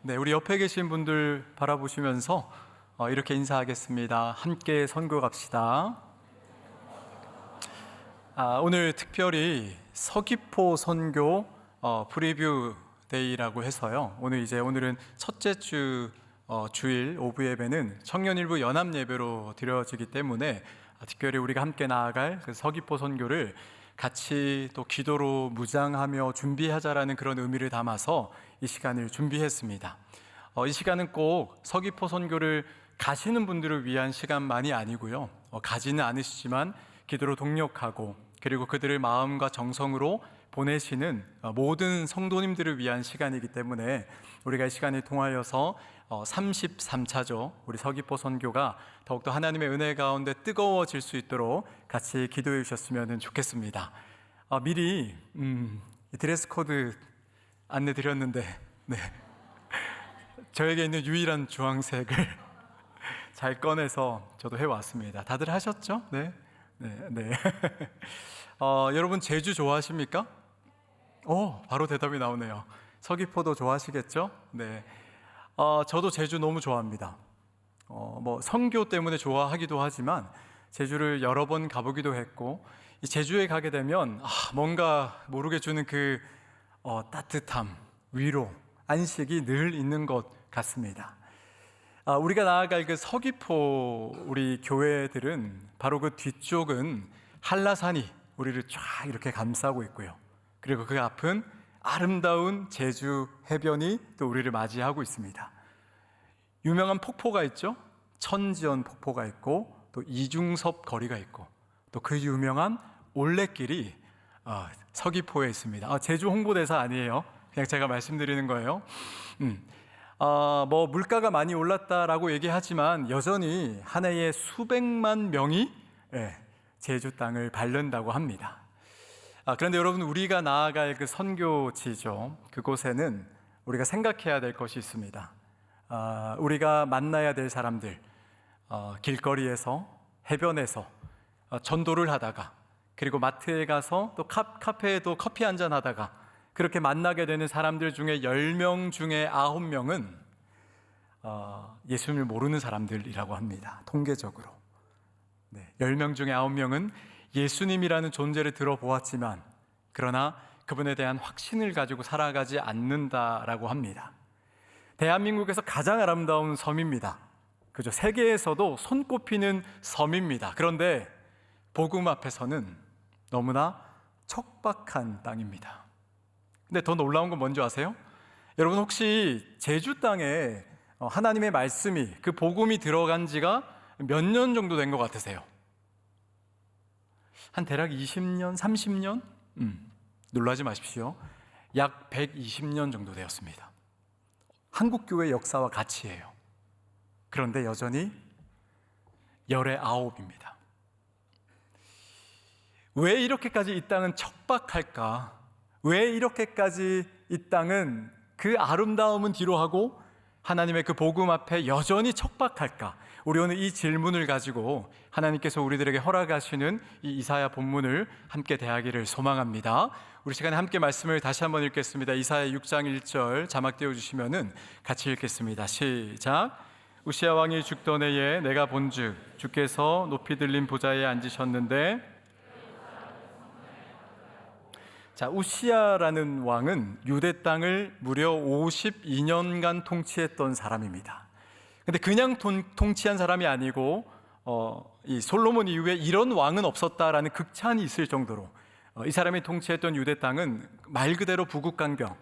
네, 우리 옆에 계신 분들 바라보시면서 이렇게 인사하겠습니다. 함께 선교 갑시다. 오늘 특별히 서귀포 선교 프리뷰 데이라고 해서요. 오늘은 첫째 주 주일 오후 예배는 청년일부 연합 예배로 드려지기 때문에 특별히 우리가 함께 나아갈 그 서귀포 선교를 같이 또 기도로 무장하며 준비하자라는 그런 의미를 담아서 이 시간을 준비했습니다. 이 시간은 꼭 서귀포 선교를 가시는 분들을 위한 시간만이 아니고요. 가지는 않으시지만 기도로 동력하고 그리고 그들을 마음과 정성으로 보내시는 모든 성도님들을 위한 시간이기 때문에 우리가 이 시간을 통하여서 33차죠. 우리 서귀포 선교가 더욱더 하나님의 은혜 가운데 뜨거워질 수 있도록 같이 기도해 주셨으면 좋겠습니다. 미리 드레스 코드 안내 드렸는데 저에게 있는 유일한 주황색을 잘 꺼내서 저도 해왔습니다. 다들 하셨죠? 네. 여러분 제주 좋아하십니까? 바로 대답이 나오네요. 서귀포도 좋아하시겠죠? 네. 저도 제주 너무 좋아합니다. 선교 때문에 좋아하기도 하지만 제주를 여러 번 가보기도 했고, 이 제주에 가게 되면 뭔가 모르게 주는 그 따뜻함, 위로, 안식이 늘 있는 것 같습니다. 우리가 나아갈 그 서귀포 우리 교회들은 바로 그 뒤쪽은 한라산이 우리를 쫙 이렇게 감싸고 있고요. 그리고 그 앞은 아름다운 제주 해변이 또 우리를 맞이하고 있습니다. 유명한 폭포가 있죠. 천지연 폭포가 있고 또 이중섭 거리가 있고 또 그 유명한 올레길이 서귀포에 있습니다. 제주 홍보대사 아니에요. 그냥 제가 말씀드리는 거예요. 물가가 많이 올랐다라고 얘기하지만 여전히 한 해에 수백만 명이 제주 땅을 밟는다고 합니다. 그런데 여러분, 우리가 나아갈 그 선교지죠. 그곳에는 우리가 생각해야 될 것이 있습니다. 우리가 만나야 될 사람들, 길거리에서, 해변에서 전도를 하다가, 그리고 마트에 가서 또 카페에도 커피 한잔 하다가 그렇게 만나게 되는 사람들 중에 10명 중에 9명은 예수님을 모르는 사람들이라고 합니다. 통계적으로 10명 중에 9명은 예수님이라는 존재를 들어보았지만 그러나 그분에 대한 확신을 가지고 살아가지 않는다라고 합니다. 대한민국에서 가장 아름다운 섬입니다. 그죠? 세계에서도 손꼽히는 섬입니다. 그런데 복음 앞에서는 너무나 척박한 땅입니다. 근데 더 놀라운 건 뭔지 아세요? 여러분, 혹시 제주 땅에 하나님의 말씀이, 그 복음이 들어간 지가 몇 년 정도 된 것 같으세요? 한 대략 20년, 30년? 놀라지 마십시오. 약 120년 정도 되었습니다. 한국교회 역사와 같이예요. 그런데 여전히 열의 9입니다. 왜 이렇게까지 이 땅은 척박할까? 왜 이렇게까지 이 땅은 그 아름다움은 뒤로 하고 하나님의 그 복음 앞에 여전히 척박할까? 우리 오늘 이 질문을 가지고 하나님께서 우리들에게 허락하시는 이 이사야 본문을 함께 대하기를 소망합니다. 우리 시간에 함께 말씀을 다시 한번 읽겠습니다. 이사야 6장 1절 자막 띄워주시면은 같이 읽겠습니다. 시작. 우시야 왕이 죽던 해에 내가 본즉 주께서 높이 들린 보좌에 앉으셨는데, 우시야라는 왕은 유대 땅을 무려 52년간 통치했던 사람입니다. 근데 그냥 통치한 사람이 아니고 이 솔로몬 이후에 이런 왕은 없었다라는 극찬이 있을 정도로 이 사람이 통치했던 유대 땅은 말 그대로 부국강병,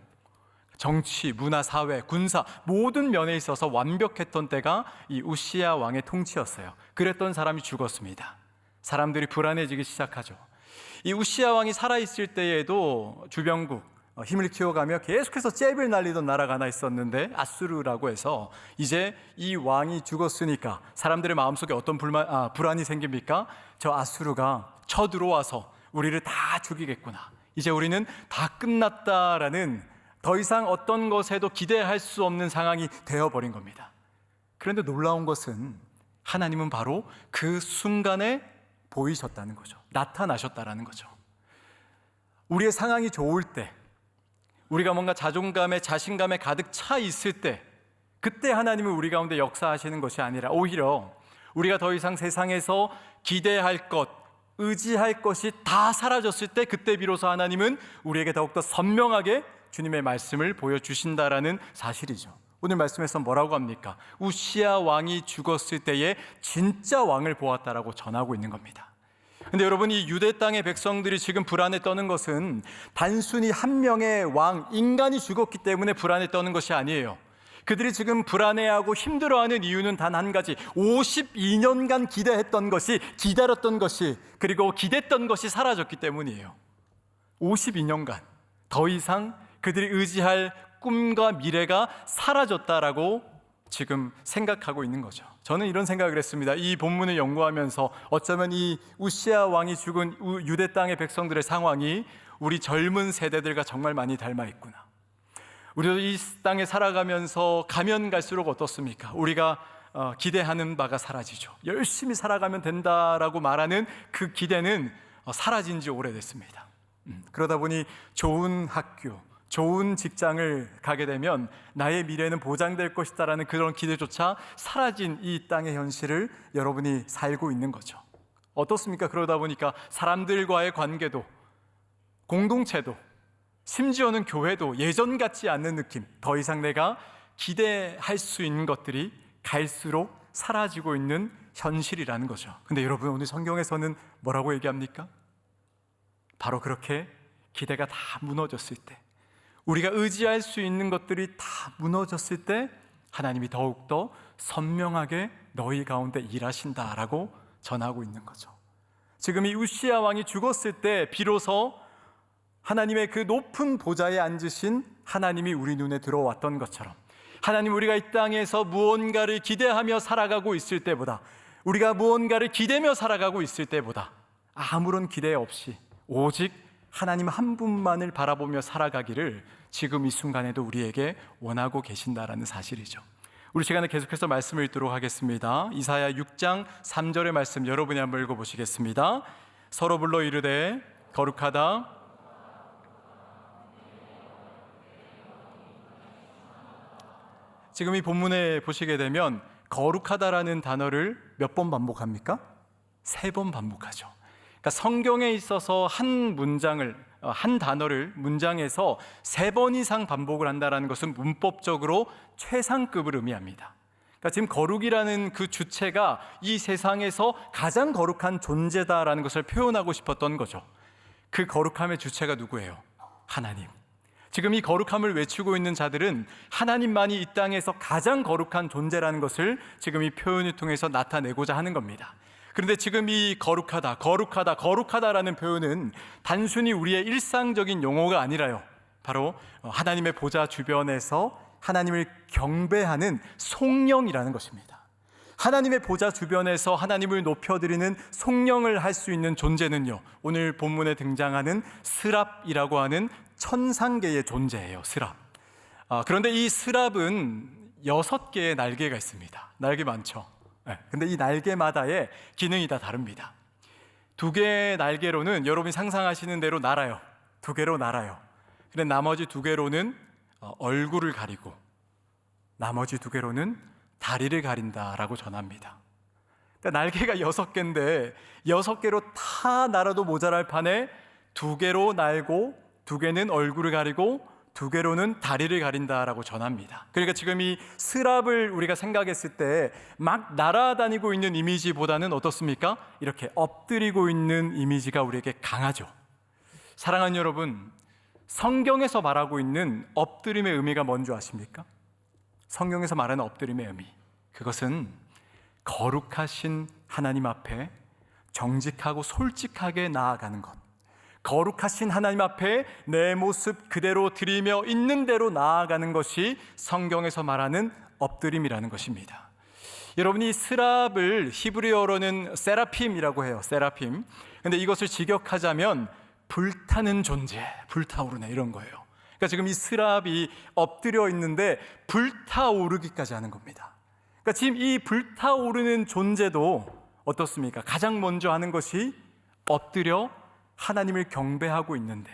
정치, 문화, 사회, 군사 모든 면에 있어서 완벽했던 때가 이 우시야 왕의 통치였어요. 그랬던 사람이 죽었습니다. 사람들이 불안해지기 시작하죠. 이 우시야 왕이 살아있을 때에도 주변국 힘을 키워가며 계속해서 잽을 날리던 나라가 하나 있었는데 아수르라고 해서, 이제 이 왕이 죽었으니까 사람들의 마음속에 어떤 불안이 생깁니까? 저 아수르가 쳐들어와서 우리를 다 죽이겠구나, 이제 우리는 다 끝났다라는, 더 이상 어떤 것에도 기대할 수 없는 상황이 되어버린 겁니다. 그런데 놀라운 것은 하나님은 바로 그 순간에 보이셨다는 거죠. 나타나셨다라는 거죠. 우리의 상황이 좋을 때, 우리가 뭔가 자존감에 자신감에 가득 차 있을 때, 그때 하나님은 우리 가운데 역사하시는 것이 아니라 오히려 우리가 더 이상 세상에서 기대할 것, 의지할 것이 다 사라졌을 때 그때 비로소 하나님은 우리에게 더욱더 선명하게 주님의 말씀을 보여주신다라는 사실이죠. 오늘 말씀에서 뭐라고 합니까? 우시야 왕이 죽었을 때에 진짜 왕을 보았다라고 전하고 있는 겁니다. 근데 여러분, 이 유대 땅의 백성들이 지금 불안에 떠는 것은 단순히 한 명의 왕, 인간이 죽었기 때문에 불안에 떠는 것이 아니에요. 그들이 지금 불안해하고 힘들어하는 이유는 단 한 가지, 52년간 기대했던 것이, 기다렸던 것이, 그리고 기댔던 것이 사라졌기 때문이에요. 52년간 더 이상 그들이 의지할 꿈과 미래가 사라졌다라고 지금 생각하고 있는 거죠. 저는 이런 생각을 했습니다. 이 본문을 연구하면서 어쩌면 이 우시야 왕이 죽은 유대 땅의 백성들의 상황이 우리 젊은 세대들과 정말 많이 닮아 있구나. 우리도 이 땅에 살아가면서 가면 갈수록 어떻습니까? 우리가 기대하는 바가 사라지죠. 열심히 살아가면 된다라고 말하는 그 기대는 사라진 지 오래됐습니다. 그러다 보니 좋은 학교, 좋은 직장을 가게 되면 나의 미래는 보장될 것이다라는 그런 기대조차 사라진 이 땅의 현실을 여러분이 살고 있는 거죠. 어떻습니까? 그러다 보니까 사람들과의 관계도, 공동체도, 심지어는 교회도 예전 같지 않는 느낌, 더 이상 내가 기대할 수 있는 것들이 갈수록 사라지고 있는 현실이라는 거죠. 근데 여러분, 오늘 성경에서는 뭐라고 얘기합니까? 바로 그렇게 기대가 다 무너졌을 때, 우리가 의지할 수 있는 것들이 다 무너졌을 때 하나님이 더욱더 선명하게 너희 가운데 일하신다라고 전하고 있는 거죠. 지금 이 우시야 왕이 죽었을 때 비로소 하나님의 그 높은 보좌에 앉으신 하나님이 우리 눈에 들어왔던 것처럼, 하나님, 우리가 이 땅에서 무언가를 기대하며 살아가고 있을 때보다, 우리가 무언가를 기대며 살아가고 있을 때보다 아무런 기대 없이 오직 하나님 한 분만을 바라보며 살아가기를 지금 이 순간에도 우리에게 원하고 계신다라는 사실이죠. 우리 시간에 계속해서 말씀을 읽도록 하겠습니다. 이사야 6장 3절의 말씀 여러분이 한번 읽어보시겠습니다. 서로 불러 이르되 거룩하다. 지금 이 본문에 보시게 되면 거룩하다라는 단어를 몇 번 반복합니까? 3번 반복하죠. 그러니까 성경에 있어서 한 단어를 문장에서 3번 이상 반복을 한다는 것은 문법적으로 최상급을 의미합니다. 그러니까 지금 거룩이라는 그 주체가 이 세상에서 가장 거룩한 존재다라는 것을 표현하고 싶었던 거죠. 그 거룩함의 주체가 누구예요? 하나님. 지금 이 거룩함을 외치고 있는 자들은 하나님만이 이 땅에서 가장 거룩한 존재라는 것을 지금 이 표현을 통해서 나타내고자 하는 겁니다. 그런데 지금 이 거룩하다라는 표현은 단순히 우리의 일상적인 용어가 아니라요, 바로 하나님의 보좌 주변에서 하나님을 경배하는 송영이라는 것입니다. 하나님의 보좌 주변에서 하나님을 높여드리는 송영을 할 수 있는 존재는요, 오늘 본문에 등장하는 스랍이라고 하는 천상계의 존재예요. 스랍. 그런데 이 스랍은 6개의 날개가 있습니다. 날개 많죠. 근데 이 날개마다의 기능이 다 다릅니다. 2개의 날개로는 여러분이 상상하시는 대로 날아요. 2개로 날아요. 근데 나머지 2개로는 얼굴을 가리고, 나머지 2개로는 다리를 가린다라고 전합니다. 그러니까 날개가 6개인데 6개로 다 날아도 모자랄 판에 2개로 날고 2개는 얼굴을 가리고 2개로는 다리를 가린다라고 전합니다. 그러니까 지금 이 스랍을 우리가 생각했을 때 막 날아다니고 있는 이미지보다는 어떻습니까? 이렇게 엎드리고 있는 이미지가 우리에게 강하죠. 사랑하는 여러분, 성경에서 말하고 있는 엎드림의 의미가 뭔지 아십니까? 성경에서 말하는 엎드림의 의미, 그것은 거룩하신 하나님 앞에 정직하고 솔직하게 나아가는 것, 거룩하신 하나님 앞에 내 모습 그대로 드리며 있는 대로 나아가는 것이 성경에서 말하는 엎드림이라는 것입니다. 여러분이 스랍을 히브리어로는 세라핌이라고 해요. 세라핌. 근데 이것을 직역하자면 불타는 존재, 불타오르네, 이런 거예요. 그러니까 지금 이 스랍이 엎드려 있는데 불타오르기까지 하는 겁니다. 그러니까 지금 이 불타오르는 존재도 어떻습니까? 가장 먼저 하는 것이 엎드려 하나님을 경배하고 있는데,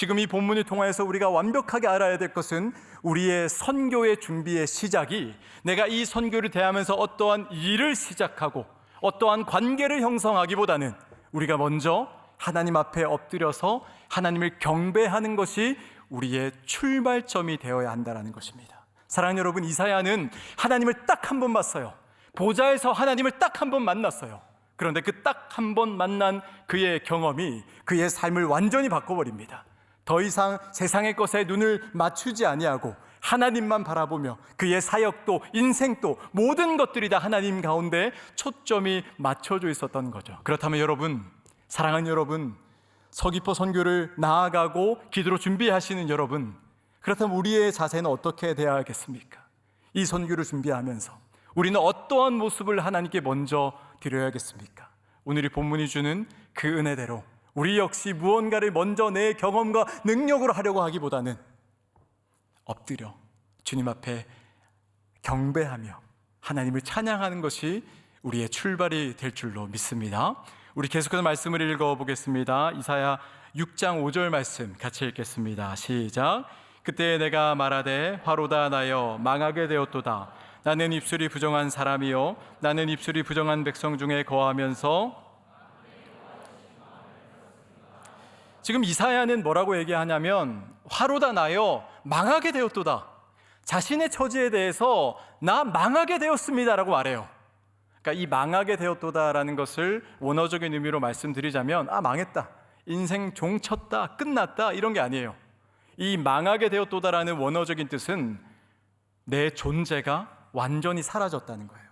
지금 이 본문을 통하여서 우리가 완벽하게 알아야 될 것은 우리의 선교의 준비의 시작이 내가 이 선교를 대하면서 어떠한 일을 시작하고 어떠한 관계를 형성하기보다는 우리가 먼저 하나님 앞에 엎드려서 하나님을 경배하는 것이 우리의 출발점이 되어야 한다는 것입니다. 사랑하는 여러분, 이사야는 하나님을 딱 한 번 봤어요. 보좌에서 하나님을 딱 한 번 만났어요. 그런데 그 딱 한 번 만난 그의 경험이 그의 삶을 완전히 바꿔버립니다. 더 이상 세상의 것에 눈을 맞추지 아니하고 하나님만 바라보며 그의 사역도 인생도 모든 것들이 다 하나님 가운데 초점이 맞춰져 있었던 거죠. 그렇다면 여러분, 사랑하는 여러분, 서귀포 선교를 나아가고 기도로 준비하시는 여러분, 그렇다면 우리의 자세는 어떻게 되어야 하겠습니까? 이 선교를 준비하면서 우리는 어떠한 모습을 하나님께 먼저 드려야겠습니까? 오늘 이 본문이 주는 그 은혜대로 우리 역시 무언가를 먼저 내 경험과 능력으로 하려고 하기보다는 엎드려 주님 앞에 경배하며 하나님을 찬양하는 것이 우리의 출발이 될 줄로 믿습니다. 우리 계속해서 말씀을 읽어보겠습니다. 이사야 6장 5절 말씀 같이 읽겠습니다. 시작. 그때 내가 말하되 화로다 나여 망하게 되었도다. 나는 입술이 부정한 사람이요 나는 입술이 부정한 백성 중에 거하면서. 지금 이사야는 뭐라고 얘기하냐면 화로다 나여 망하게 되었도다. 자신의 처지에 대해서 나 망하게 되었습니다라고 말해요. 그러니까 이 망하게 되었도다라는 것을 원어적인 의미로 말씀드리자면 망했다, 인생 종쳤다, 끝났다 이런 게 아니에요. 이 망하게 되었도다라는 원어적인 뜻은 내 존재가 완전히 사라졌다는 거예요.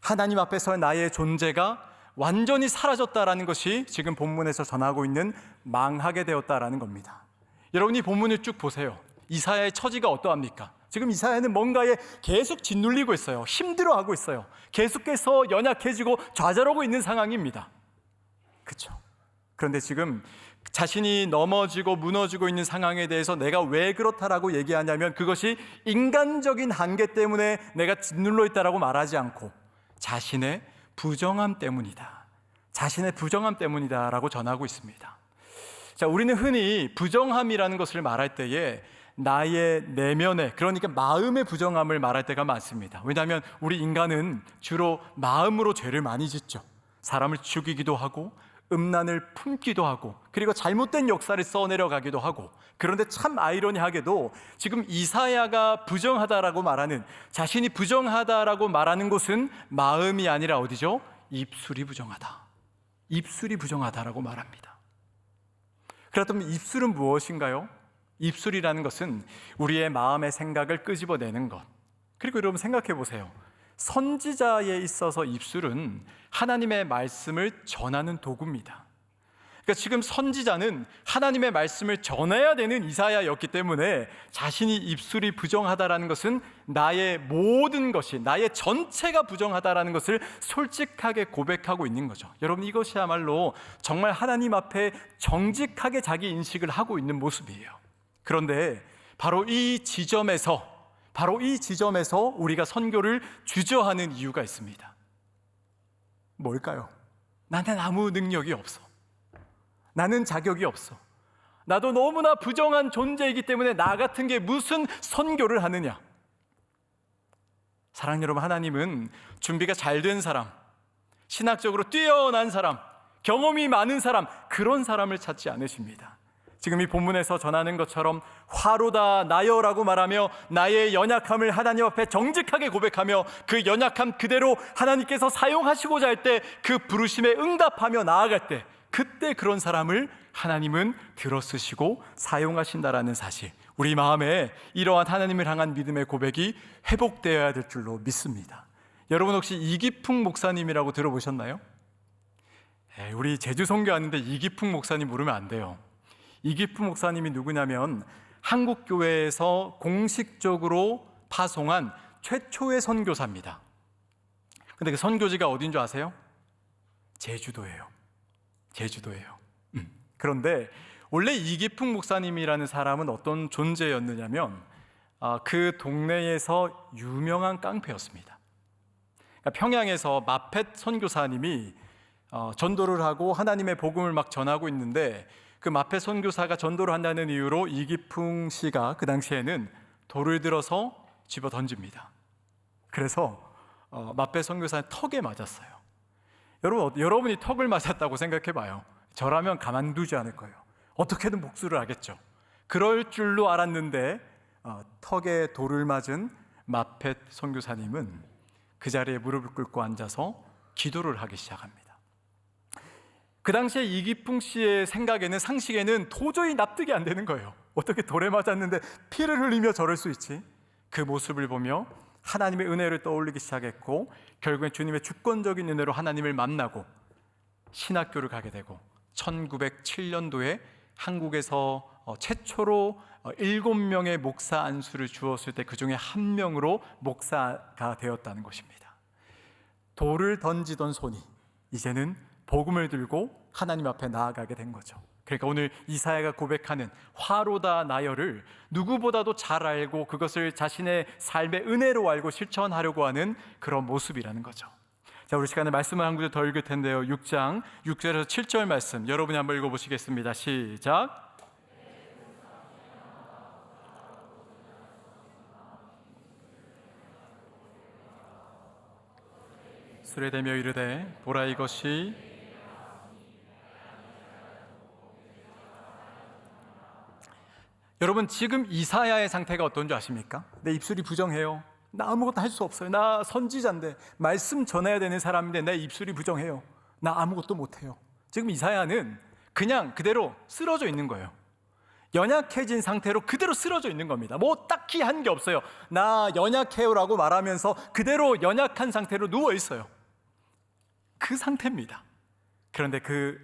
하나님 앞에서 나의 존재가 완전히 사라졌다라는 것이 지금 본문에서 전하고 있는 망하게 되었다라는 겁니다. 여러분이 본문을 쭉 보세요. 이사야의 처지가 어떠합니까? 지금 이사야는 뭔가에 계속 짓눌리고 있어요. 힘들어하고 있어요. 계속해서 연약해지고 좌절하고 있는 상황입니다. 그렇죠? 그런데 지금 자신이 넘어지고 무너지고 있는 상황에 대해서 내가 왜 그렇다라고 얘기하냐면 그것이 인간적인 한계 때문에 내가 짓눌러 있다라고 말하지 않고 자신의 부정함 때문이다. 자신의 부정함 때문이다라고 전하고 있습니다. 자, 우리는 흔히 부정함이라는 것을 말할 때에 나의 내면의, 그러니까 마음의 부정함을 말할 때가 많습니다. 왜냐하면 우리 인간은 주로 마음으로 죄를 많이 짓죠. 사람을 죽이기도 하고 음란을 품기도 하고 그리고 잘못된 역사를 써내려가기도 하고. 그런데 참 아이러니하게도 지금 이사야가 부정하다라고 말하는, 자신이 부정하다라고 말하는 곳은 마음이 아니라 어디죠? 입술이 부정하다. 입술이 부정하다라고 말합니다. 그렇다면 입술은 무엇인가요? 입술이라는 것은 우리의 마음의 생각을 끄집어내는 것. 그리고 여러분 생각해 보세요. 선지자에 있어서 입술은 하나님의 말씀을 전하는 도구입니다. 그러니까 지금 선지자는 하나님의 말씀을 전해야 되는 이사야였기 때문에 자신이 입술이 부정하다라는 것은 나의 모든 것이, 나의 전체가 부정하다라는 것을 솔직하게 고백하고 있는 거죠. 여러분, 이것이야말로 정말 하나님 앞에 정직하게 자기 인식을 하고 있는 모습이에요. 그런데 바로 이 지점에서 우리가 선교를 주저하는 이유가 있습니다. 뭘까요? 나는 아무 능력이 없어. 나는 자격이 없어. 나도 너무나 부정한 존재이기 때문에 나 같은 게 무슨 선교를 하느냐. 사랑하는 여러분, 하나님은 준비가 잘 된 사람, 신학적으로 뛰어난 사람, 경험이 많은 사람, 그런 사람을 찾지 않으십니다. 지금 이 본문에서 전하는 것처럼 화로다 나여라고 말하며 나의 연약함을 하나님 앞에 정직하게 고백하며 그 연약함 그대로 하나님께서 사용하시고자 할 때 그 부르심에 응답하며 나아갈 때, 그때 그런 사람을 하나님은 들어쓰시고 사용하신다라는 사실, 우리 마음에 이러한 하나님을 향한 믿음의 고백이 회복되어야 될 줄로 믿습니다. 여러분 혹시 이기풍 목사님이라고 들어보셨나요? 우리 제주 선교하는데 이기풍 목사님 부르면 안 돼요. 이기풍 목사님이 누구냐면 한국교회에서 공식적으로 파송한 최초의 선교사입니다. 근데 그 선교지가 어딘 줄 아세요? 제주도예요. 그런데 원래 이기풍 목사님이라는 사람은 어떤 존재였느냐면 그 동네에서 유명한 깡패였습니다. 그러니까 평양에서 마펫 선교사님이 전도를 하고 하나님의 복음을 막 전하고 있는데 그 마페 선교사가 전도를 한다는 이유로 이기풍 씨가 그 당시에는 돌을 들어서 집어 던집니다. 그래서 마페 선교사는 턱에 맞았어요. 여러분이 턱을 맞았다고 생각해 봐요. 저라면 가만두지 않을 거예요. 어떻게든 복수를 하겠죠. 그럴 줄로 알았는데 턱에 돌을 맞은 마페 선교사님은 그 자리에 무릎을 꿇고 앉아서 기도를 하기 시작합니다. 그 당시에 이기풍 씨의 생각에는, 상식에는 도저히 납득이 안 되는 거예요. 어떻게 돌에 맞았는데 피를 흘리며 저럴 수 있지? 그 모습을 보며 하나님의 은혜를 떠올리기 시작했고, 결국엔 주님의 주권적인 은혜로 하나님을 만나고 신학교를 가게 되고 1907년도에 한국에서 최초로 7명의 목사 안수를 주었을 때 그 중에 한 명으로 목사가 되었다는 것입니다. 돌을 던지던 손이 이제는 복음을 들고 하나님 앞에 나아가게 된 거죠. 그러니까 오늘 이사야가 고백하는 화로다 나여를 누구보다도 잘 알고 그것을 자신의 삶의 은혜로 알고 실천하려고 하는 그런 모습이라는 거죠. 자, 우리 시간에 말씀을 한 구절 더 읽을 텐데요. 6장 6절에서 7절 말씀 여러분이 한번 읽어보시겠습니다. 시작. 수레대며 이르되 보라 이것이 여러분, 지금 이사야의 상태가 어떤지 아십니까? 내 입술이 부정해요. 나 아무것도 할 수 없어요. 나 선지자인데, 말씀 전해야 되는 사람인데 내 입술이 부정해요. 나 아무것도 못해요. 지금 이사야는 그냥 그대로 쓰러져 있는 거예요. 연약해진 상태로 그대로 쓰러져 있는 겁니다. 뭐 딱히 한 게 없어요. 나 연약해요라고 말하면서 그대로 연약한 상태로 누워 있어요. 그 상태입니다. 그런데 그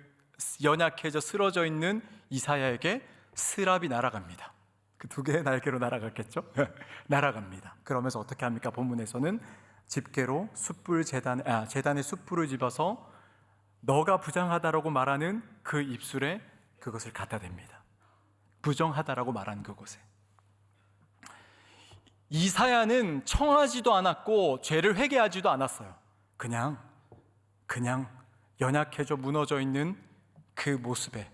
연약해져 쓰러져 있는 이사야에게 스랍이 날아갑니다. 그 두 개의 날개로 날아갔겠죠? 날아갑니다. 그러면서 어떻게 합니까? 본문에서는 집게로 제단의 숯불을 집어서 너가 부정하다라고 말하는 그 입술에 그것을 갖다 댑니다. 부정하다라고 말한 그곳에. 이사야는 청하지도 않았고 죄를 회개하지도 않았어요. 그냥 연약해져 무너져 있는 그 모습에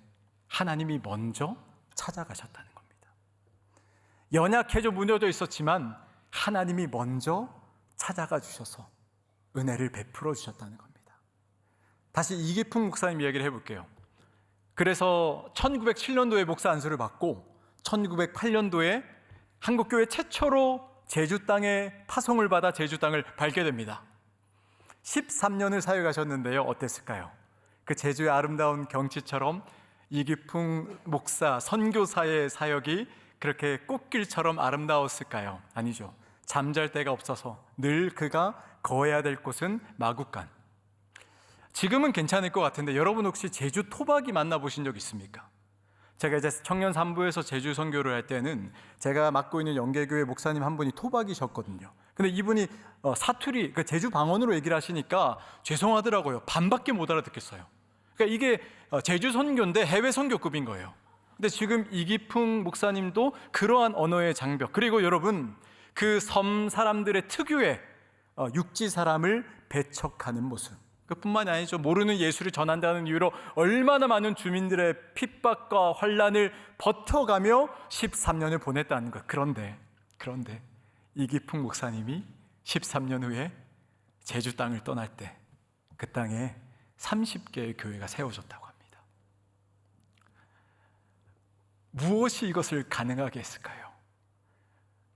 하나님이 먼저 찾아가셨다는 겁니다. 연약해져 무너져 있었지만 하나님이 먼저 찾아가 주셔서 은혜를 베풀어 주셨다는 겁니다. 다시 이기풍 목사님 이야기를 해볼게요. 그래서 1907년도에 목사 안수를 받고 1908년도에 한국교회 최초로 제주 땅에 파송을 받아 제주 땅을 밟게 됩니다. 13년을 사역하셨는데요. 어땠을까요? 그 제주의 아름다운 경치처럼 이기풍 목사 선교사의 사역이 그렇게 꽃길처럼 아름다웠을까요? 아니죠. 잠잘 데가 없어서 늘 그가 거해야 될 곳은 마국간. 지금은 괜찮을 것 같은데 여러분 혹시 제주 토박이 만나보신 적 있습니까? 제가 이제 청년 3부에서 제주 선교를 할 때는 제가 맡고 있는 영계교회 목사님 한 분이 토박이셨거든요. 근데 이분이 사투리, 제주 방언으로 얘기를 하시니까 죄송하더라고요. 반밖에 못 알아듣겠어요. 그러니까 이게 제주 선교인데 해외 선교급인 거예요. 근데 지금 이기풍 목사님도 그러한 언어의 장벽, 그리고 여러분 그 섬 사람들의 특유의 육지 사람을 배척하는 모습, 그뿐만이 아니죠. 모르는 예수를 전한다는 이유로 얼마나 많은 주민들의 핍박과 환란을 버텨가며 13년을 보냈다는 것. 그런데 이기풍 목사님이 13년 후에 제주 땅을 떠날 때 그 땅에 30개의 교회가 세워졌다고 합니다. 무엇이 이것을 가능하게 했을까요?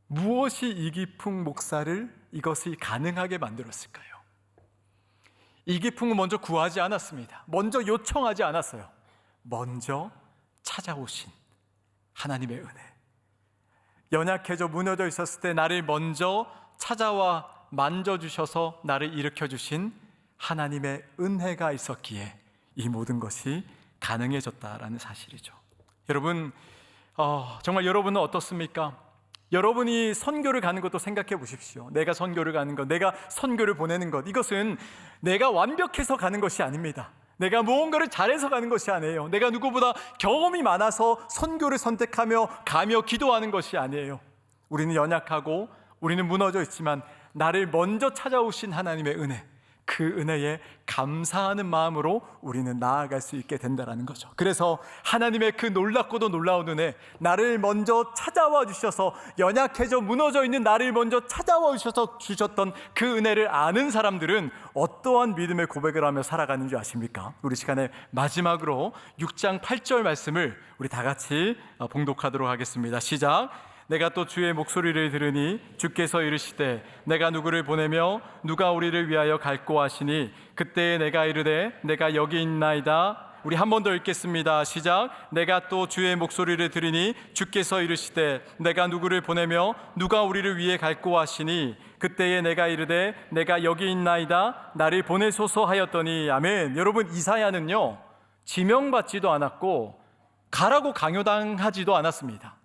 무엇이 이기풍 목사를 이것이 가능하게 만들었을까요? 이기풍은 먼저 구하지 않았습니다. 먼저 요청하지 않았어요. 먼저 찾아오신 하나님의 은혜. 연약해져 무너져 있었을 때 나를 먼저 찾아와 만져주셔서 나를 일으켜주신 하나님의 은혜가 있었기에 이 모든 것이 가능해졌다라는 사실이죠. 여러분, 정말 여러분은 어떻습니까? 여러분이 선교를 가는 것도 생각해 보십시오. 내가 선교를 가는 것, 내가 선교를 보내는 것, 이것은 내가 완벽해서 가는 것이 아닙니다. 내가 무언가를 잘해서 가는 것이 아니에요. 내가 누구보다 경험이 많아서 선교를 선택하며 가며 기도하는 것이 아니에요. 우리는 연약하고 우리는 무너져 있지만 나를 먼저 찾아오신 하나님의 은혜, 그 은혜에 감사하는 마음으로 우리는 나아갈 수 있게 된다는 거죠. 그래서 하나님의 그 놀랍고도 놀라운 은혜, 나를 먼저 찾아와 주셔서, 연약해져 무너져 있는 나를 먼저 찾아와 주셨던 그 은혜를 아는 사람들은 어떠한 믿음의 고백을 하며 살아가는 줄 아십니까? 우리 시간에 마지막으로 6장 8절 말씀을 우리 다 같이 봉독하도록 하겠습니다. 시작. 내가 또 주의 목소리를 들으니 주께서 이르시되 내가 누구를 보내며 누가 우리를 위하여 갈꼬 하시니 그때에 내가 이르되 내가 여기 있나이다. 우리 한 번 더 읽겠습니다. 시작. 내가 또 주의 목소리를 들으니 주께서 이르시되 내가 누구를 보내며 누가 우리를 위해 갈꼬 하시니 그때에 내가 이르되 내가 여기 있나이다. 나를 보내소서 하였더니. 아멘. 여러분, 이사야는요 지명받지도 않았고 가라고 강요당하지도 않았습니다.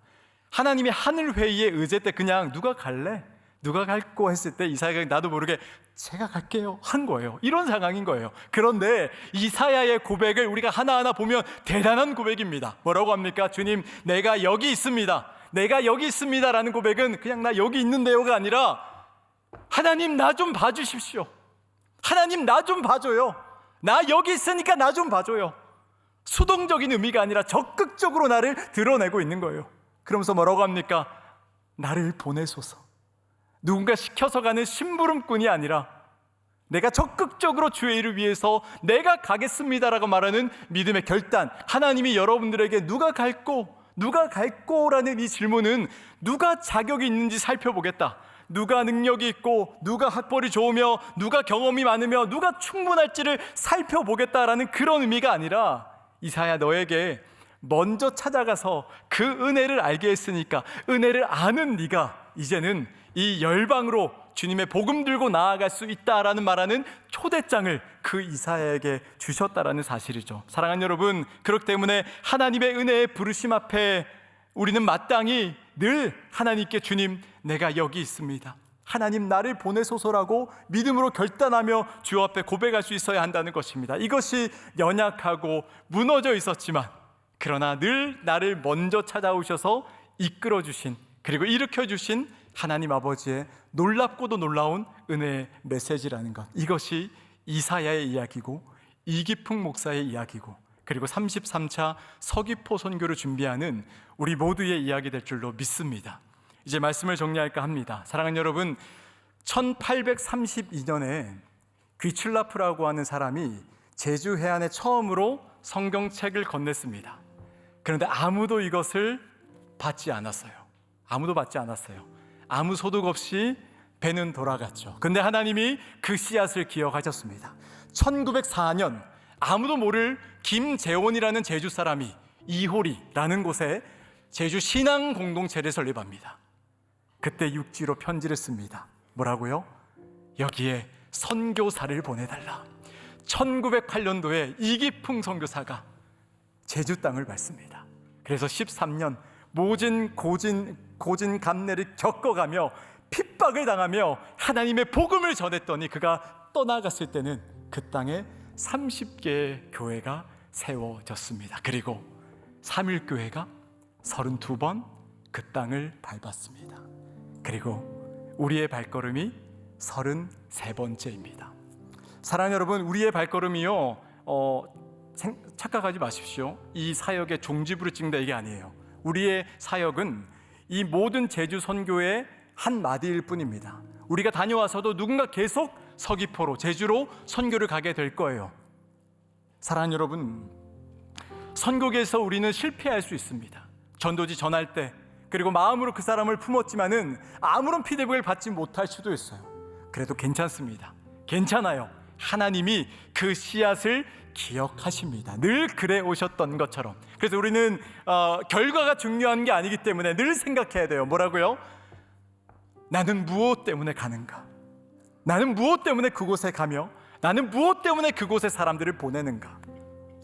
하나님이 하늘 회의에 의제 때 그냥 누가 갈래? 누가 갈고 했을 때 이사야가 나도 모르게 제가 갈게요 한 거예요. 이런 상황인 거예요. 그런데 이사야의 고백을 우리가 하나하나 보면 대단한 고백입니다. 뭐라고 합니까? 주님, 내가 여기 있습니다. 내가 여기 있습니다 라는 고백은 그냥 나 여기 있는데요가 아니라 하나님 나 좀 봐주십시오. 하나님 나 좀 봐줘요. 나 여기 있으니까 나 좀 봐줘요. 수동적인 의미가 아니라 적극적으로 나를 드러내고 있는 거예요. 그러면서 뭐라고 합니까? 나를 보내소서. 누군가 시켜서 가는 심부름꾼이 아니라 내가 적극적으로 주의 일을 위해서 내가 가겠습니다라고 말하는 믿음의 결단. 하나님이 여러분들에게 누가 갈꼬라는 이 질문은 누가 자격이 있는지 살펴보겠다, 누가 능력이 있고 누가 학벌이 좋으며 누가 경험이 많으며 누가 충분할지를 살펴보겠다라는 그런 의미가 아니라, 이사야 너에게 먼저 찾아가서 그 은혜를 알게 했으니까 은혜를 아는 네가 이제는 이 열방으로 주님의 복음 들고 나아갈 수 있다라는 말하는 초대장을 그 이사야에게 주셨다라는 사실이죠. 사랑하는 여러분, 그렇기 때문에 하나님의 은혜의 부르심 앞에 우리는 마땅히 늘 하나님께 주님 내가 여기 있습니다, 하나님 나를 보내소서라고 믿음으로 결단하며 주 앞에 고백할 수 있어야 한다는 것입니다. 이것이 연약하고 무너져 있었지만 그러나 늘 나를 먼저 찾아오셔서 이끌어주신, 그리고 일으켜주신 하나님 아버지의 놀랍고도 놀라운 은혜의 메시지라는 것, 이것이 이사야의 이야기고 이기풍 목사의 이야기고 그리고 33차 서귀포 선교를 준비하는 우리 모두의 이야기 될 줄로 믿습니다. 이제 말씀을 정리할까 합니다. 사랑하는 여러분, 1832년에 귀출라프라고 하는 사람이 제주 해안에 처음으로 성경책을 건넸습니다. 그런데 아무도 이것을 받지 않았어요. 아무도 받지 않았어요. 아무 소득 없이 배는 돌아갔죠. 그런데 하나님이 그 씨앗을 기억하셨습니다. 1904년 아무도 모를 김재원이라는 제주 사람이 이호리라는 곳에 제주 신앙 공동체를 설립합니다. 그때 육지로 편지를 씁니다. 뭐라고요? 여기에 선교사를 보내달라. 1908년도에 이기풍 선교사가 제주 땅을 밟습니다. 그래서 13년 모진 고진 감내를 겪어가며 핍박을 당하며 하나님의 복음을 전했더니 그가 떠나갔을 때는 그 땅에 30개의 교회가 세워졌습니다. 그리고 3.1교회가 32번 그 땅을 밟았습니다. 그리고 우리의 발걸음이 33번째입니다. 사랑하는 여러분, 우리의 발걸음이요 착각하지 마십시오. 이 사역의 종지부를 찍는다 이게 아니에요. 우리의 사역은 이 모든 제주 선교의 한 마디일 뿐입니다. 우리가 다녀와서도 누군가 계속 서귀포로, 제주로 선교를 가게 될 거예요. 사랑하는 여러분, 선교계에서 우리는 실패할 수 있습니다. 전도지 전할 때, 그리고 마음으로 그 사람을 품었지만은 아무런 피드백을 받지 못할 수도 있어요. 그래도 괜찮습니다. 괜찮아요. 하나님이 그 씨앗을 기억하십니다. 늘 그래 오셨던 것처럼. 그래서 우리는 결과가 중요한 게 아니기 때문에 늘 생각해야 돼요. 뭐라고요? 나는 무엇 때문에 가는가? 나는 무엇 때문에 그곳에 가며 나는 무엇 때문에 그곳에 사람들을 보내는가?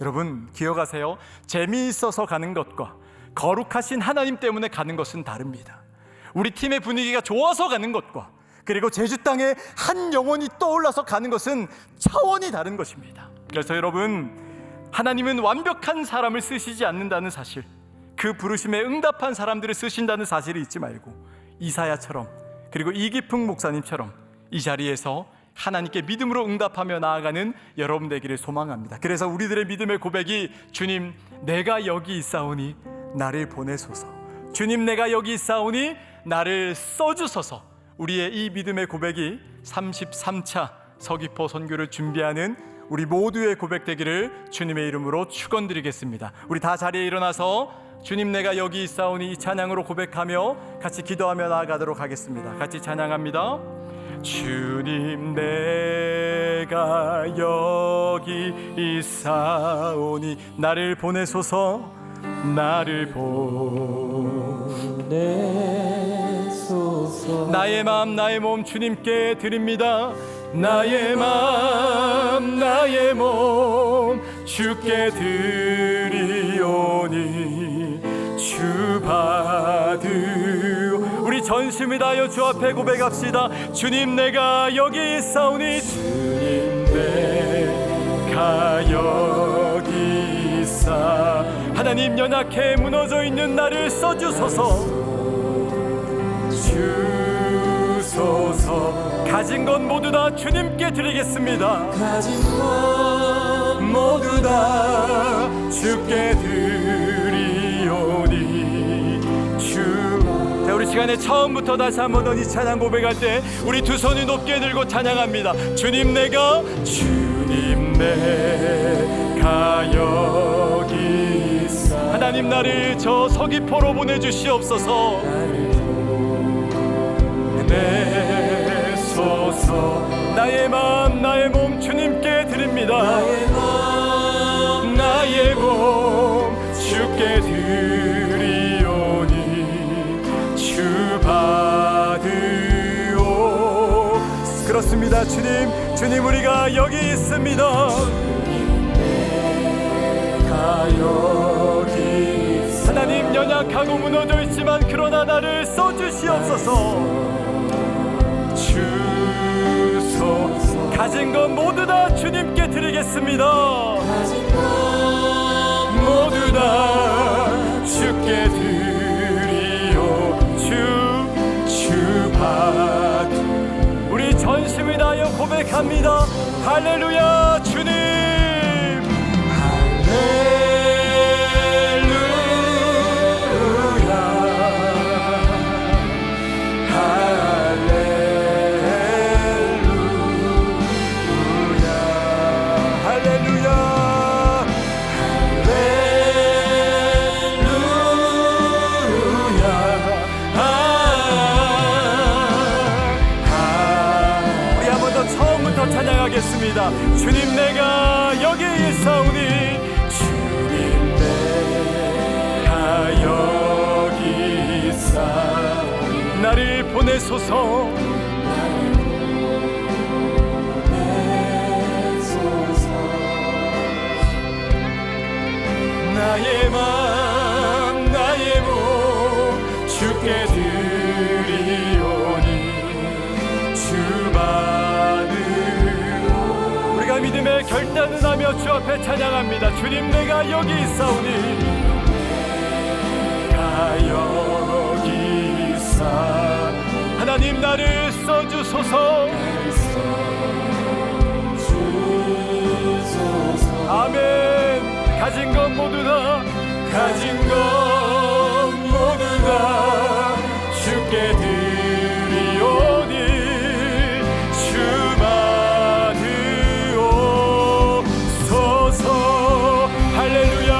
여러분 기억하세요. 재미있어서 가는 것과 거룩하신 하나님 때문에 가는 것은 다릅니다. 우리 팀의 분위기가 좋아서 가는 것과 그리고 제주 땅에 한 영혼이 떠올라서 가는 것은 차원이 다른 것입니다. 그래서 여러분, 하나님은 완벽한 사람을 쓰시지 않는다는 사실, 그 부르심에 응답한 사람들을 쓰신다는 사실을 잊지 말고 이사야처럼, 그리고 이기풍 목사님처럼 이 자리에서 하나님께 믿음으로 응답하며 나아가는 여러분 되기를 소망합니다. 그래서 우리들의 믿음의 고백이 주님 내가 여기 있사오니 나를 보내소서, 주님 내가 여기 있사오니 나를 써주소서. 우리의 이 믿음의 고백이 33차 서귀포 선교를 준비하는 우리 모두의 고백 되기를 주님의 이름으로 축원드리겠습니다. 우리 다 자리에 일어나서 주님 내가 여기 있사오니 이 찬양으로 고백하며 같이 기도하며 나아가도록 하겠습니다. 같이 찬양합니다. 주님 내가 여기 있사오니 나를 보내소서, 나를 보내소서. 나의 마음 나의 몸 주님께 드립니다. 나의 마음 나의 몸 주께 드리오니 주 받으오. 우리 전심을 다하여 주 앞에 고백합시다. 주님 내가 여기 있사오니 주님 내가 여기 있사. 하나님 연약해 무너져 있는 나를 써주소서, 주소서. 가진 것 모두 다 주님께 드리겠습니다. 가진 것 모두 다 주께 드리오니 주. 자, 우리 시간에 처음부터 다시 한번 이 찬양 고백할 때 우리 두 손을 높게 들고 찬양합니다. 주님 내가 여기 있사. 하나님 나를 저 서귀포로 보내주시옵소서. 보내소서. 나의 마음 나의 몸 주님께 드립니다. 나의 마음 나의 몸 주께 드리오니 주 받으오. 그렇습니다. 주님 우리가 여기 있습니다. 여기 하나님 연약하고 무너져 있지만 그러나 나를 써주시옵소서. 주소서. 가진 것 모두 다 주님께 드리겠습니다. 가진 것 모두 다 주께 드리오. 주 받. 우리 전심을 다하여 고백합니다. 할렐루야. 주님 찬양하겠습니다. 주님 내가 여기 있사오니 주님 내가 여기 있사. 나를 보내소서. 나의 마음 나의 몸 주께 드리오니 주 받으오. 우리가 믿음의 결단을 하며 주 앞에 찬양합니다. 주님 내가 여기 있사오니 내가 여기 있사. 하나님 나를 써주소서. 아멘. 가진 것 모두 다 가진 것 모두 다 주께 드리오니 주 받으옵소서. 할렐루야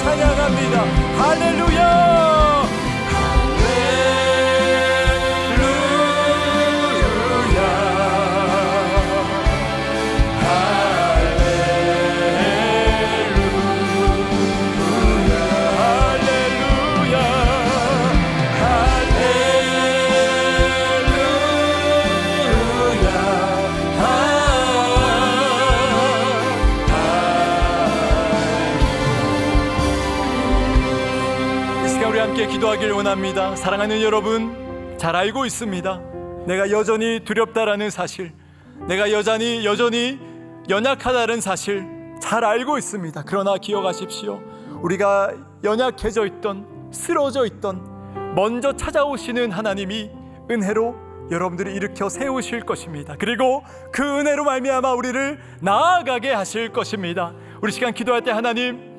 찬양합니다. 할렐루야 인도하길 원합니다. 사랑하는 여러분, 잘 알고 있습니다. 내가 여전히 두렵다라는 사실, 내가 여전히 연약하다는 사실 잘 알고 있습니다. 그러나 기억하십시오. 우리가 연약해져 있던, 쓰러져 있던, 먼저 찾아오시는 하나님이 은혜로 여러분들이 일으켜 세우실 것입니다. 그리고 그 은혜로 말미암아 우리를 나아가게 하실 것입니다. 우리 시간 기도할 때 하나님,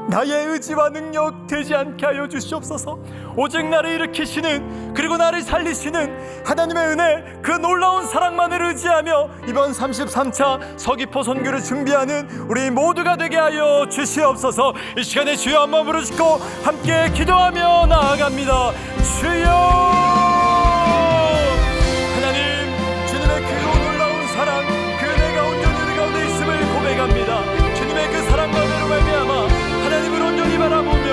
나의 의지와 능력 되지 않게 하여 주시옵소서. 오직 나를 일으키시는, 그리고 나를 살리시는 하나님의 은혜, 그 놀라운 사랑만을 의지하며 이번 33차 서귀포 선교를 준비하는 우리 모두가 되게 하여 주시옵소서. 이 시간에 주여 한번 부르시고 함께 기도하며 나아갑니다. 주여, 하나님, 주님의 그 놀라운 사랑, 그 은혜가 온전히 우리 가운데 있음을 고백합니다. 주님의 그 사랑과 은혜로 말미암아 하나님을 온전히 바라보며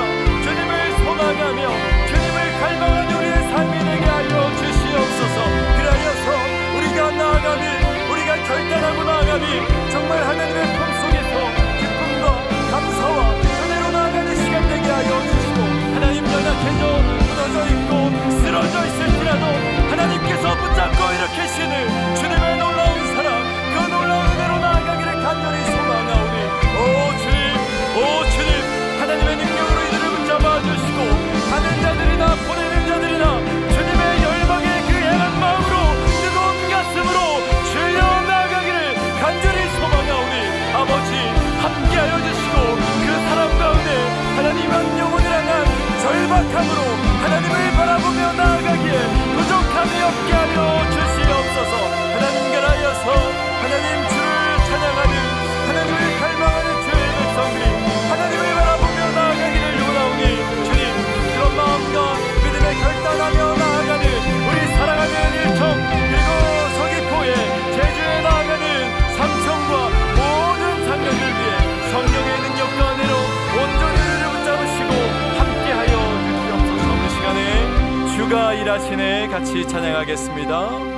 주님을 소망하며 주님을 갈망하는 우리의 삶이 되게 하여 주시옵소서. 그리하여서 우리가 나아가니, 우리가 결단하고 나아가니 정말 하나님의 품 속에서 기쁨과 감사와 은혜로 나아가는 시간 되게 하여 주시고, 하나님 연약해져 무너져 있고 쓰러져 있을지라도 하나님께서 붙잡고 일으키시는 주님의 놀라운 사랑, 그 놀라운 은혜로 나아가기를 간절히 소망하오니, 오 주님, 하나님의 능력으로 이들을 붙잡아 주시고 가는 자들이나 보내는 자들이나 주님의 열망의 그 향한 마음으로 뜨거운 가슴으로 주여 나아가기를 간절히 소망하오니, 아버지 함께하여 주시고 그 사랑과 은혜, 하나님은 영혼을 향한 절박함으로 하나님을 바라보며 나아가기에 부족함이 없게 하여 주시옵소서. 하나님 가라여서 하나님 주를 찬양하는, 하나님을 갈망하는 주의 백성들이 하나님을 바라보며 나아가기를 원하오니, 주님 그런 마음과 믿음에 결단하며 나아가는 우리 사랑하는 일청, 그리고 서귀포에 제주에 나아가는 삼청과 모든 장로들 위해 성령의 능력과 은혜로 온전히 우리를 붙잡으시고 함께하여 주시옵소서. 그 시간에 주가 일하시네 같이 찬양하겠습니다.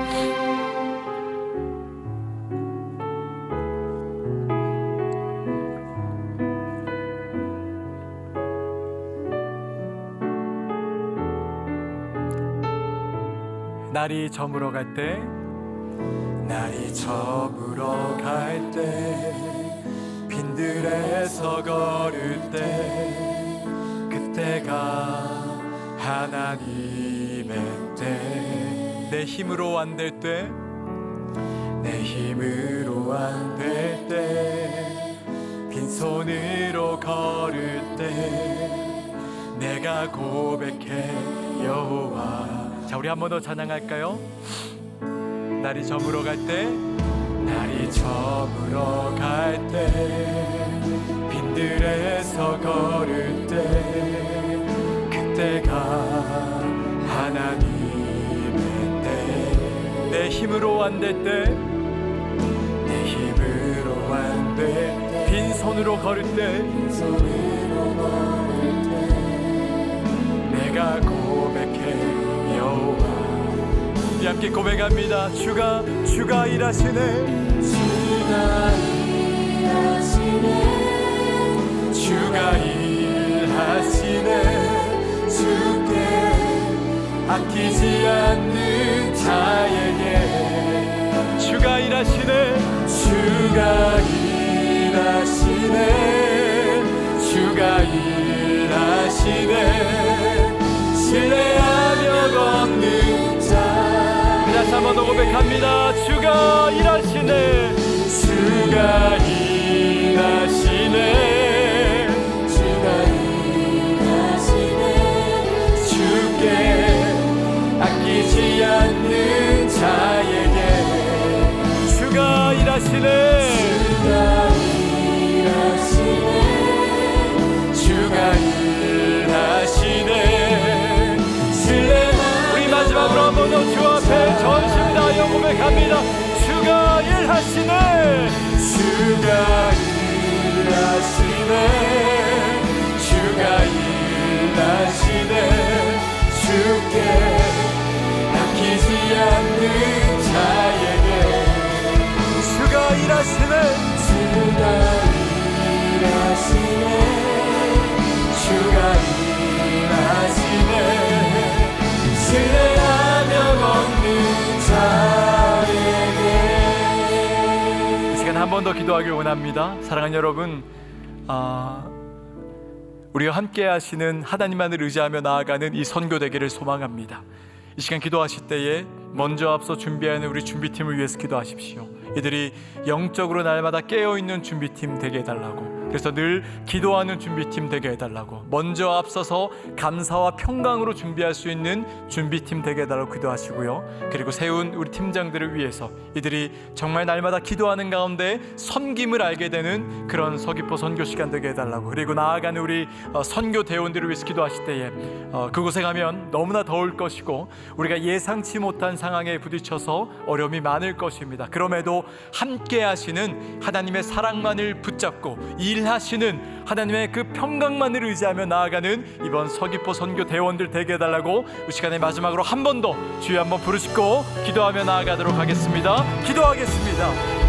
날이 저물어 갈 때, 날이 저물어 갈 때, 빈들에서 걸을 때, 그때가 하나님의 때. 내 힘으로 안 될 때, 내 힘으로 안 될 때, 빈손으로 걸을 때, 내가 고백해 여호와. 자, 우리 한 번 더 찬양할까요? 날이 저물어 갈 때, 날이 저물어 갈 때, 빈들에서 걸을 때, 그때가 하나님의 때. 내 힘으로 안 될 때, 내 힘으로 안 될 때, 빈손으로 걸을 때, 내가 고백해 여호와. 우리 함께 고백합니다. 주가 일하시네, 주가 일하시네, 주가 일하시네, 주께 아끼지 않는 자에게. 주가 일하시네, 주가 일하시네, 주가 일하시네, 신뢰하며 걷는 자. 다시 한번 더 고백합니다. 주가 일하시네, 주가 일하시네, 주가 일하시네, 주께 아끼지 않는 자에게. 주가 일하시네, 주가 일하시네, 주가 일하시네. 우리 마지막으로 한 번 더 주 앞에 전심 다하여 고백합니다. 주가 일하시네, 주가 일하시네, 주가 일하시네, 주께 아끼지 않는 자에게. 주가 일하시네, 주가 일하시네, 주가 일하시네, 한 번 더 기도하길 원합니다. 사랑하는 여러분, 우리가 함께 하시는 하나님만을 의지하며 나아가는 이 선교 되기를 소망합니다. 이 시간 기도하실 때에 먼저 앞서 준비하는 우리 준비팀을 위해서 기도하십시오. 이들이 영적으로 날마다 깨어있는 준비팀 되게 해달라고, 그래서 늘 기도하는 준비팀 되게 해달라고, 먼저 앞서서 감사와 평강으로 준비할 수 있는 준비팀 되게 해달라고 기도하시고요. 그리고 세운 우리 팀장들을 위해서 이들이 정말 날마다 기도하는 가운데 섬김을 알게 되는 그런 서귀포 선교 시간 되게 해달라고, 그리고 나아가는 우리 선교 대원들을 위해서 기도하실 때에 그곳에 가면 너무나 더울 것이고 우리가 예상치 못한 상황에 부딪혀서 어려움이 많을 것입니다. 그럼에도 함께 하시는 하나님의 사랑만을 붙잡고 일하시는 하나님의 그 평강만을 의지하며 나아가는 이번 서귀포 선교 대원들 되게 해달라고 이 시간에 마지막으로 한 번 더 주여 한번 부르시고 기도하며 나아가도록 하겠습니다. 기도하겠습니다.